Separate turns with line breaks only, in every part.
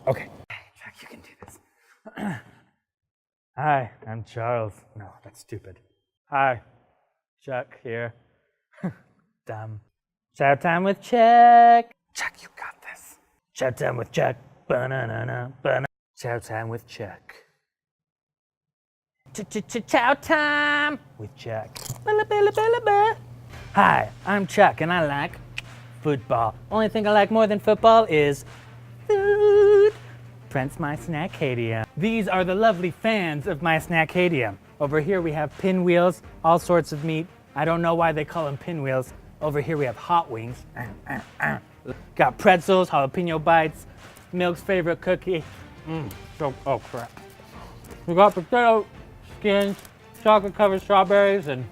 Okay. Jack, you can do this. Hi, I'm Charles. No, that's stupid. Hi, Chuck here. Dumb. Chow Time with Chuck. Chuck, you got this. Chow Time with Chuck. Ba-na-na-na, ba-na. Chow Time with Chuck. Chow Time with Chuck. Hi, I'm Chuck, and I like football. Only thing I like more than football is food. Prince my Snackadium. These are the lovely fans of my Snackadium. Over here we have pinwheels, all sorts of meat. I don't know why they call them pinwheels. Over here we have hot wings. Got pretzels, jalapeno bites, Milk's favorite cookie. Oh crap. We got potato skins, chocolate covered strawberries, and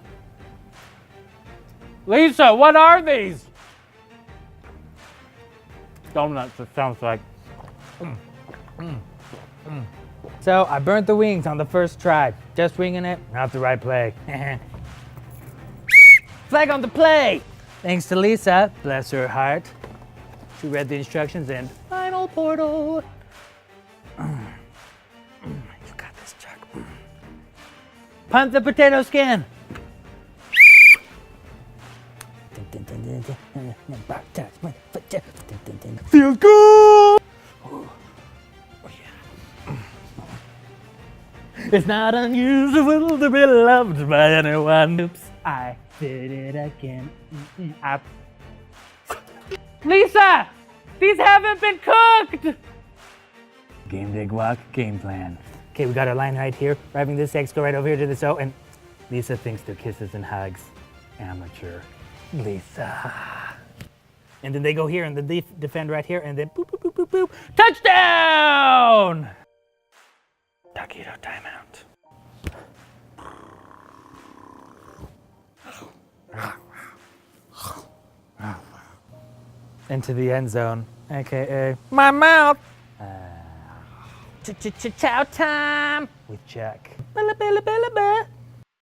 Lisa, what are these? Donuts, it sounds like. So I burnt the wings on the first try. Just winging it, not the right play. Flag on the play! Thanks to Lisa, bless her heart. She read the instructions and final portal. You got this, Chuck. Punt the potato skin. Feels good! Oh, yeah. It's not unusual to be loved by anyone. Oops, I did it again. Lisa! These haven't been cooked! Game day guac, game plan. Okay, we got our line right here. Wrapping this eggs, go right over here to the O, and Lisa thinks they're kisses and hugs. Amateur. Lisa. And then they go here and the defend right here, and then boop, boop, boop, boop, boop. Touchdown! Taquito timeout. Into the end zone, aka my mouth. Chow time with Chuck.